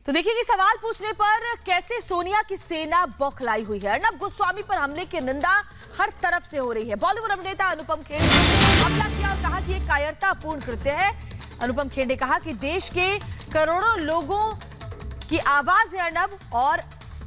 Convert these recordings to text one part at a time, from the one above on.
तो देखिए कि सवाल पूछने पर कैसे सोनिया की सेना बौखलाई हुई है। अर्नब गोस्वामी पर हमले की निंदा हर तरफ से हो रही है। बॉलीवुड अभिनेता अनुपम खेर ने हमला किया और कहा कि ये कायरतापूर्ण कृत्य है। अनुपम खेर ने कहा कि देश के करोड़ों लोगों की आवाज है अर्नब, और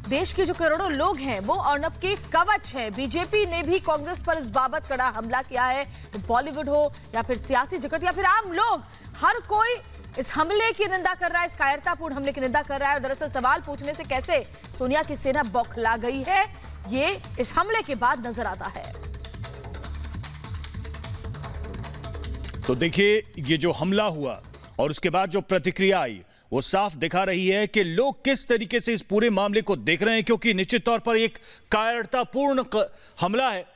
देश के जो करोड़ों लोग हैं वो अर्नब के कवच हैं। बीजेपी ने भी कांग्रेस पर इस बाबत कड़ा हमला किया है। तो बॉलीवुड हो या फिर सियासी जगत या फिर आम लोग, हर कोई इस हमले की निंदा कर रहा है, इस कायरतापूर्ण हमले की निंदा कर रहा है। और दरअसल सवाल पूछने से कैसे सोनिया की सेना बौखला गई है, ये इस हमले के बाद नजर आता है। तो देखिए, ये जो हमला हुआ और उसके बाद जो प्रतिक्रिया आई वो साफ दिखा रही है कि लोग किस तरीके से इस पूरे मामले को देख रहे हैं, क्योंकि निश्चित तौर पर एक कायरतापूर्ण हमला है।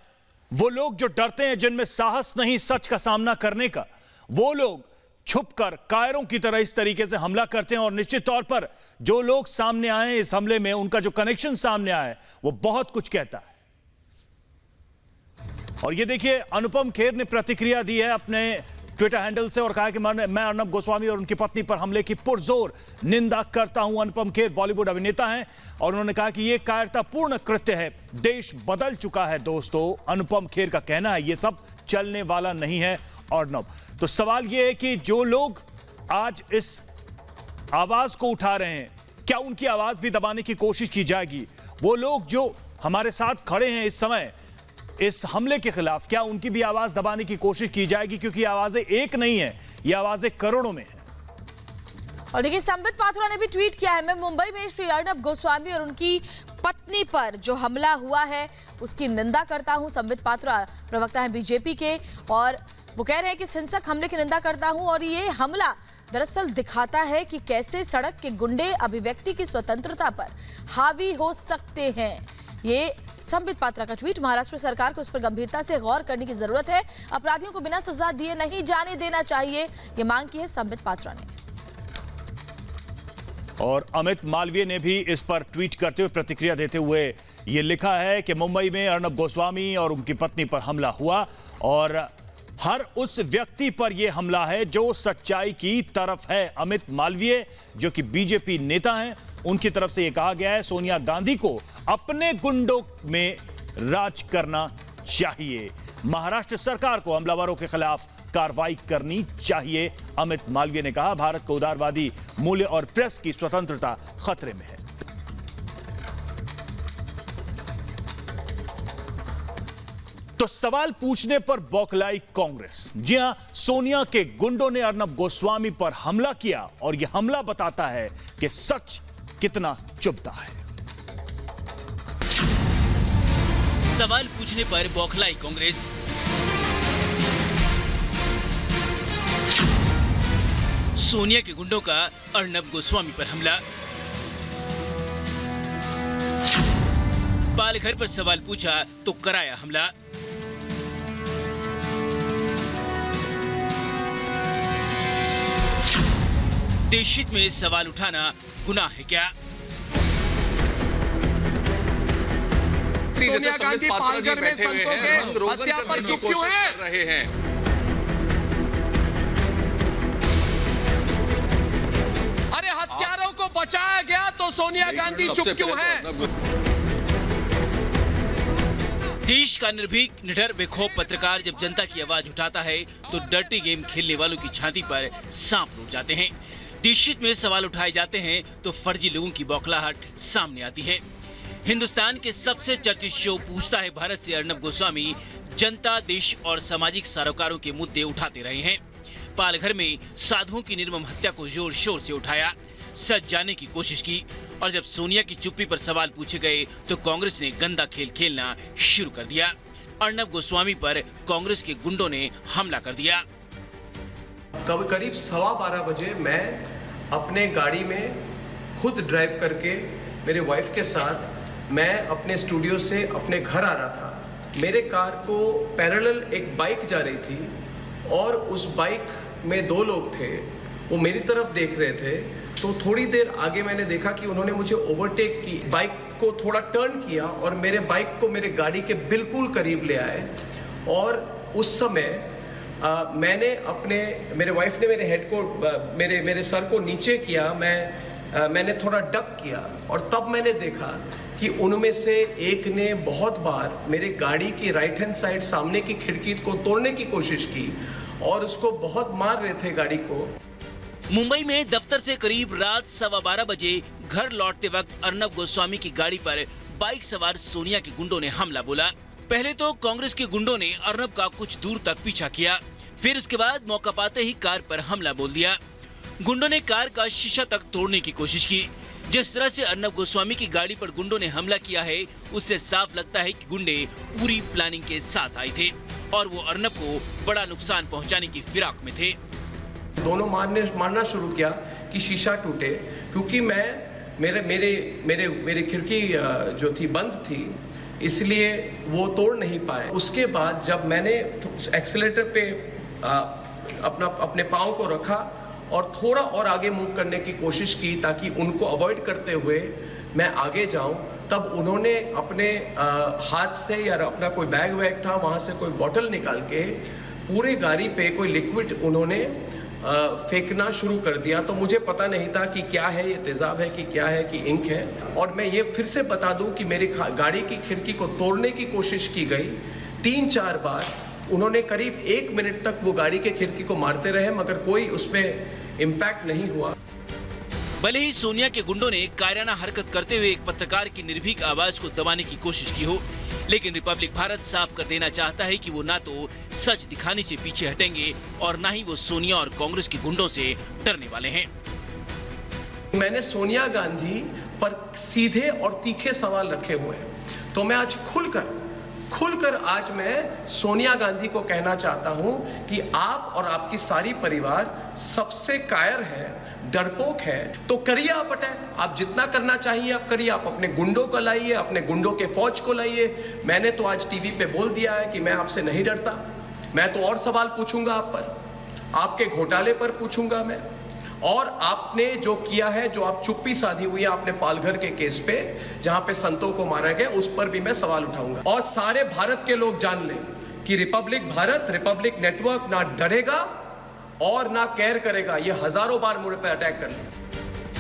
वो लोग जो डरते हैं, जिनमें साहस नहीं सच का सामना करने का, वो लोग छुपकर कायरों की तरह इस तरीके से हमला करते हैं। और निश्चित तौर पर जो लोग सामने आए इस हमले में, उनका जो कनेक्शन सामने आया है वो बहुत कुछ कहता है। और ये देखिए, अनुपम खेर ने प्रतिक्रिया दी है अपने ट्विटर हैंडल से और कहा कि मैं अर्नब गोस्वामी और उनकी पत्नी पर हमले की पुरजोर निंदा करता हूं। अनुपम खेर बॉलीवुड अभिनेता हैं और उन्होंने कहा कि यह कायरतापूर्ण कृत्य है। देश बदल चुका है दोस्तों, अनुपम खेर का कहना है। यह सब चलने वाला नहीं है अर्नब। तो सवाल यह है कि जो लोग आज इस आवाज को उठा रहे हैं, क्या उनकी आवाज भी दबाने की कोशिश की जाएगी? वो लोग जो हमारे साथ खड़े हैं इस समय इस हमले के खिलाफ, क्या उनकी भी आवाज दबाने की कोशिश की जाएगी? क्योंकि आवाजें एक नहीं है, ये आवाजें करोड़ों में है। और देखिए, संबित पात्रा ने भी ट्वीट किया है, मैं मुंबई में श्री अर्नब गोस्वामी और उनकी पत्नी पर जो हमला हुआ है उसकी निंदा करता हूं। संबित पात्रा प्रवक्ता है बीजेपी के और वो कह रहे हैं कि हिंसक हमले की निंदा करता हूं और ये हमला दरअसल दिखाता है कि कैसे सड़क के गुंडे अभिव्यक्ति की स्वतंत्रता पर हावी हो सकते हैं। ये संबित पात्रा का ट्वीट। महाराष्ट्र सरकार को इस पर गंभीरता से गौर करने की जरूरत है। अपराधियों को बिना सजा दिए नहीं जाने देना चाहिए, ये मांग की है संबित पात्रा ने। और अमित मालवीय ने भी इस पर ट्वीट करते हुए प्रतिक्रिया देते हुए ये लिखा है कि मुंबई में अर्नब गोस्वामी और उनकी पत्नी पर हमला हुआ और हर उस व्यक्ति पर यह हमला है जो सच्चाई की तरफ है। अमित मालवीय जो कि बीजेपी नेता हैं, उनकी तरफ से यह कहा गया है सोनिया गांधी को अपने गुंडों में राज करना चाहिए। महाराष्ट्र सरकार को हमलावरों के खिलाफ कार्रवाई करनी चाहिए। अमित मालवीय ने कहा भारत को उदारवादी मूल्य और प्रेस की स्वतंत्रता खतरे में है। तो सवाल पूछने पर बौखलाई कांग्रेस। जी हां, सोनिया के गुंडों ने अर्नब गोस्वामी पर हमला किया और यह हमला बताता है कि सच कितना चुभता है। सवाल पूछने पर बौखलाई कांग्रेस। सोनिया के गुंडों का अर्नब गोस्वामी पर हमला। पालघर पर सवाल पूछा तो कराया हमला। देशहित में सवाल उठाना गुनाह है क्या? सोनिया गांधी पालघर में संतों के हत्या पर चुप क्यों हैं? अरे हत्यारों को बचाया गया तो सोनिया गांधी चुप क्यों हैं? देश का निर्भीक, निडर, बेखौफ पत्रकार जब जनता की आवाज उठाता है तो डर्टी गेम खेलने वालों की छाती पर सांप लौट जाते हैं। देशहित में सवाल उठाए जाते हैं तो फर्जी लोगों की बौखलाहट सामने आती है। हिंदुस्तान के सबसे चर्चित शो पूछता है भारत से अर्नब गोस्वामी जनता, देश और सामाजिक सरोकारों के मुद्दे उठाते रहे हैं। पालघर में साधुओं की निर्मम हत्या को जोर शोर से उठाया, सच जानने की कोशिश की और जब सोनिया की चुप्पी पर सवाल पूछे गए तो कांग्रेस ने गंदा खेल खेलना शुरू कर दिया। अर्नब गोस्वामी पर कांग्रेस के गुंडों ने हमला कर दिया। करीब 12:15 बजे मैं अपने गाड़ी में खुद ड्राइव करके मेरे वाइफ के साथ मैं अपने स्टूडियो से अपने घर आ रहा था। मेरे कार को पैरेलल एक बाइक जा रही थी और उस बाइक में 2 लोग थे, वो मेरी तरफ देख रहे थे। तो थोड़ी देर आगे मैंने देखा कि उन्होंने मुझे ओवरटेक की, बाइक को थोड़ा टर्न किया और मेरे बाइक को मेरे गाड़ी के बिल्कुल करीब ले आए। और उस समय मैंने मेरे वाइफ ने मेरे हेड को मेरे सर को नीचे किया। मैं मैंने थोड़ा डक किया और तब मैंने देखा कि उनमें से एक ने बहुत बार मेरे गाड़ी की राइट हैंड साइड सामने की खिड़की को तोड़ने की कोशिश की और उसको बहुत मार रहे थे गाड़ी को। मुंबई में दफ्तर से करीब रात 12:15 बजे घर लौटते वक्त अर्नब गोस्वामी की गाड़ी पर बाइक सवार सोनिया के गुंडों ने हमला बोला। पहले तो कांग्रेस के गुंडों ने अर्नब का कुछ दूर तक पीछा किया, फिर उसके बाद मौका पाते ही कार पर हमला बोल दिया। गुंडों ने कार का शीशा तक तोड़ने की कोशिश की। जिस तरह से अर्नब गोस्वामी की गाड़ी पर गुंडों ने हमला किया है, उससे साफ लगता है कि गुंडे पूरी प्लानिंग के साथ आए थे और वो अर्नब को बड़ा नुकसान पहुंचाने की फिराक में थे। दोनों मारना शुरू किया कि शीशा टूटे, क्योंकि मेरे खिड़की जो थी बंद थी, इसलिए वो तोड़ नहीं पाए। उसके बाद जब मैंने एक्सीलेटर पे अपने पाँव को रखा और थोड़ा और आगे मूव करने की कोशिश की ताकि उनको अवॉइड करते हुए मैं आगे जाऊं, तब उन्होंने अपने हाथ से या अपना कोई बैग वैग था वहां से कोई बोतल निकाल के पूरे गाड़ी पे कोई लिक्विड उन्होंने फेंकना शुरू कर दिया। तो मुझे पता नहीं था कि क्या है, ये तेजाब है कि क्या है कि इंक है। और मैं ये फिर से बता दूं कि मेरी गाड़ी की खिड़की को तोड़ने की कोशिश की गई 3-4 बार। उन्होंने करीब 1 मिनट तक वो गाड़ी के खिड़की को मारते रहे, मगर कोई उसमें इम्पैक्ट नहीं हुआ। भले ही सोनिया के गुंडों ने कायराना हरकत करते हुए एक पत्रकार की निर्भीक आवाज को दबाने की कोशिश की हो, लेकिन रिपब्लिक भारत साफ कर देना चाहता है कि वो ना तो सच दिखाने से पीछे हटेंगे और ना ही वो सोनिया और कांग्रेस के गुंडों से डरने वाले हैं। मैंने सोनिया गांधी पर सीधे और तीखे सवाल रखे हुए हैं, तो मैं आज खुलकर आज मैं सोनिया गांधी को कहना चाहता हूं कि आप और आपकी सारी परिवार सबसे कायर है, डरपोक है। तो करिए आप अटैक, आप जितना करना चाहिए आप करिए। आप अपने गुंडों को लाइए, अपने गुंडों के फौज को लाइए। मैंने तो आज टीवी पे बोल दिया है कि मैं आपसे नहीं डरता। मैं तो और सवाल पूछूंगा आप पर, आपके घोटाले पर पूछूंगा मैं, और आपने जो किया है, जो आप चुप्पी साधी हुई है आपने पालघर के केस पे जहां पे संतों को मारा गया, उस पर भी मैं सवाल उठाऊंगा। और सारे भारत के लोग जान लें कि रिपब्लिक भारत, रिपब्लिक नेटवर्क ना डरेगा और ना केयर करेगा। ये हजारों बार मुझ पे अटैक कर लिया।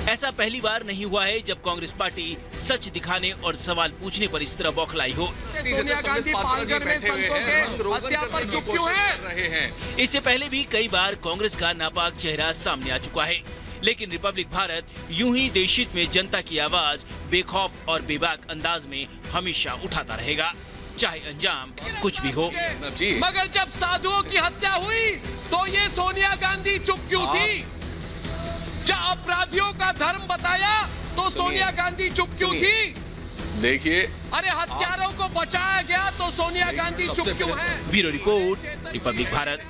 ऐसा पहली बार नहीं हुआ है जब कांग्रेस पार्टी सच दिखाने और सवाल पूछने पर इस तरह बौखलाई हो। सोनिया गांधी पालघर में संतों के हत्या पर चुप क्यों हैं? इससे पहले भी कई बार कांग्रेस का नापाक चेहरा सामने आ चुका है, लेकिन रिपब्लिक भारत यूं ही देशहित में जनता की आवाज बेखौफ और बेबाक अंदाज में हमेशा उठाता रहेगा, चाहे अंजाम कुछ भी हो। मगर जब साधुओं की हत्या हुई तो ये सोनिया गांधी चुप क्यों थी? जब अपराधियों का धर्म बताया तो सोनिया गांधी चुप क्यों थी? देखिए, अरे हत्यारों को बचाया गया तो सोनिया गांधी चुप क्यों है? Bureau report, Republic Bharat.